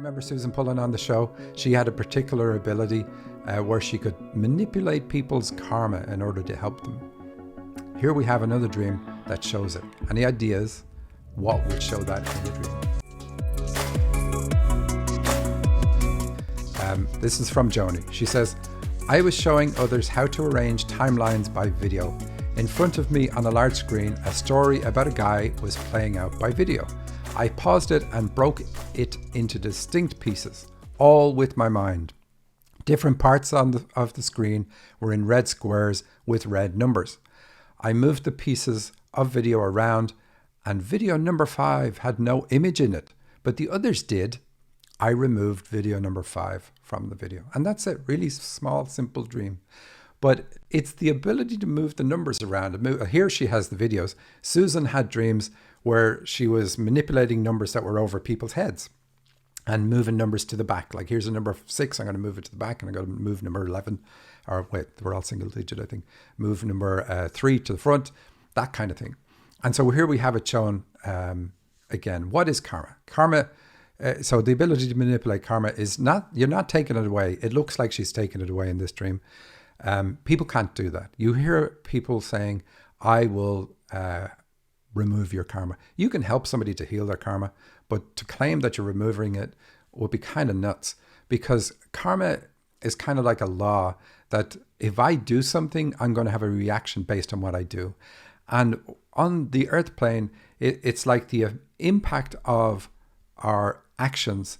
remember Susan Pullen on the show? She had a particular ability where she could manipulate people's karma in order to help them. Here we have another dream that shows it. Any ideas what would show that in the dream? This is from Joni. She says, I was showing others how to arrange timelines by video. In front of me on a large screen, a story about a guy was playing out by video. I paused it and broke it into distinct pieces, all with my mind. Different parts of the screen were in red squares with red numbers. I moved the pieces of video around, and video number 5 had no image in it, but the others did. I removed video number 5 from the video. And that's it, really small, simple dream. But it's the ability to move the numbers around. Here she has the videos. Susan had dreams where she was manipulating numbers that were over people's heads and moving numbers to the back. Like here's a number 6, I'm going to move it to the back, and I'm going to move number 11, or wait, we're all single digit, I think. Move number 3 to the front, that kind of thing. And so here we have it shown again. What is karma? Karma, so the ability to manipulate karma is not, you're not taking it away. It looks like she's taking it away in this dream. People can't do that. You hear people saying, I will remove your karma. You can help somebody to heal their karma, but to claim that you're removing it would be kind of nuts, because karma is kind of like a law that if I do something, I'm going to have a reaction based on what I do. And on the earth plane, it's like the impact of our actions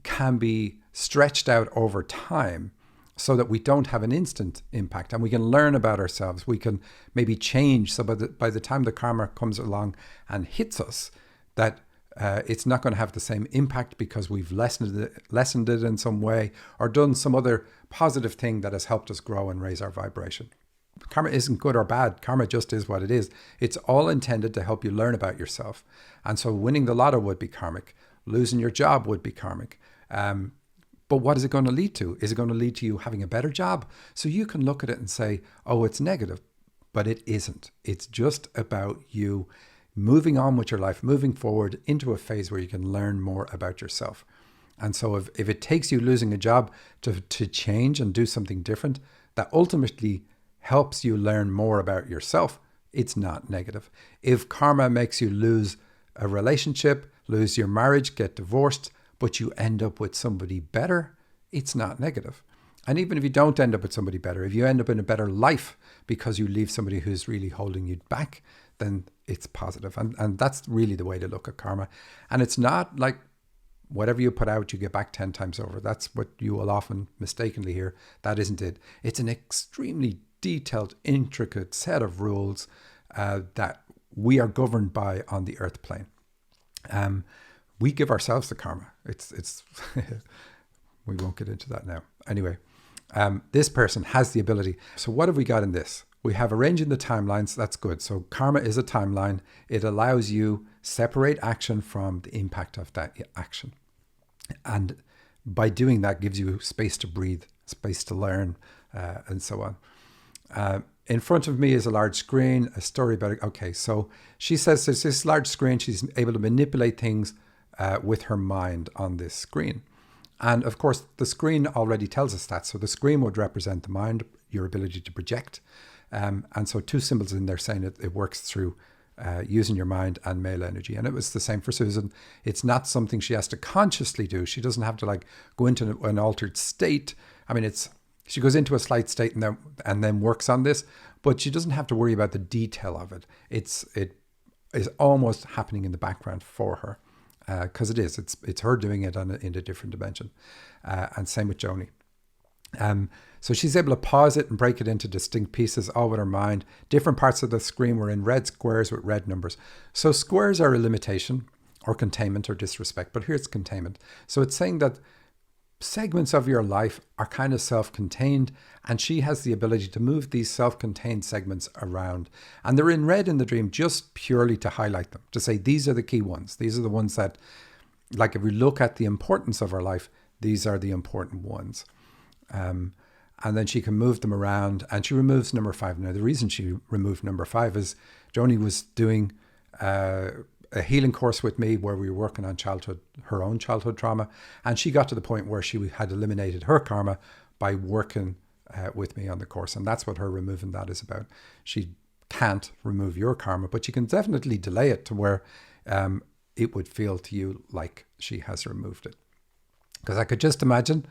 can be stretched out over time, so that we don't have an instant impact, and we can learn about ourselves. We can maybe change. So by the time the karma comes along and hits us, that it's not going to have the same impact because we've lessened it in some way, or done some other positive thing that has helped us grow and raise our vibration. Karma isn't good or bad. Karma just is what it is. It's all intended to help you learn about yourself. And so winning the lotto would be karmic. Losing your job would be karmic. But what is it going to lead to? Is it going to lead to you having a better job? So you can look at it and say, oh, it's negative, but it isn't. It's just about you moving on with your life, moving forward into a phase where you can learn more about yourself. And so if it takes you losing a job to change and do something different, that ultimately helps you learn more about yourself, it's not negative. If karma makes you lose a relationship, lose your marriage, get divorced, but you end up with somebody better, it's not negative. And even if you don't end up with somebody better, if you end up in a better life because you leave somebody who's really holding you back, then it's positive. And that's really the way to look at karma. And it's not like whatever you put out, you get back 10 times over. That's what you will often mistakenly hear. That isn't it. It's an extremely detailed, intricate set of rules that we are governed by on the earth plane. We give ourselves the karma. It's we won't get into that now. Anyway, this person has the ability. So what have we got in this? We have arranging the timelines. That's good. So karma is a timeline. It allows you separate action from the impact of that action. And by doing that, gives you space to breathe, space to learn, and so on. In front of me is a large screen, a story about it. Okay, so she says there's this large screen. She's able to manipulate things with her mind on this screen. And of course, the screen already tells us that. So the screen would represent the mind, your ability to project. And so 2 symbols in there saying it works through using your mind and male energy. And it was the same for Susan. It's not something she has to consciously do. She doesn't have to like go into an altered state. I mean, she goes into a slight state and then works on this, but she doesn't have to worry about the detail of it. It is almost happening in the background for her. Because it's her doing it in a different dimension. And same with Joni. So she's able to pause it and break it into distinct pieces, all with her mind. Different parts of the screen were in red squares with red numbers. So squares are a limitation or containment or disrespect, but here's containment. So it's saying that segments of your life are kind of self-contained, and she has the ability to move these self-contained segments around. And they're in red in the dream just purely to highlight them, to say these are the key ones. These are the ones that, like if we look at the importance of our life, these are the important ones. And then she can move them around, and she removes number 5. Now, the reason she removed number 5 is Joni was doing a healing course with me where we were working on her own childhood trauma, and she got to the point where she had eliminated her karma by working with me on the course, and that's what her removing that is about. She can't remove your karma, but you can definitely delay it to where it would feel to you like she has removed it. Because I could just imagine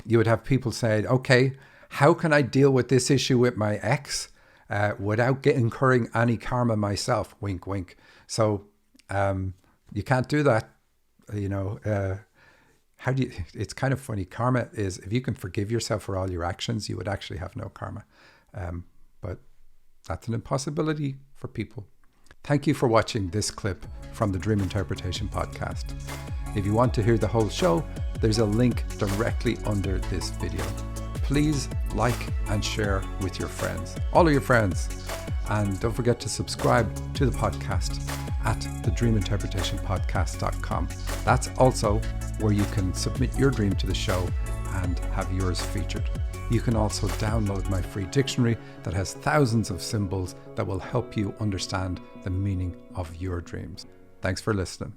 you would have people saying, okay, how can I deal with this issue with my ex without incurring any karma myself? Wink, wink. So you can't do that. How do you? It's kind of funny. Karma is, if you can forgive yourself for all your actions, you would actually have no karma. But that's an impossibility for people. Thank you for watching this clip from the Dream Interpretation Podcast. If you want to hear the whole show, there's a link directly under this video. Please like and share with your friends, all of your friends. And don't forget to subscribe to the podcast at thedreaminterpretationpodcast.com. That's also where you can submit your dream to the show and have yours featured. You can also download my free dictionary that has thousands of symbols that will help you understand the meaning of your dreams. Thanks for listening.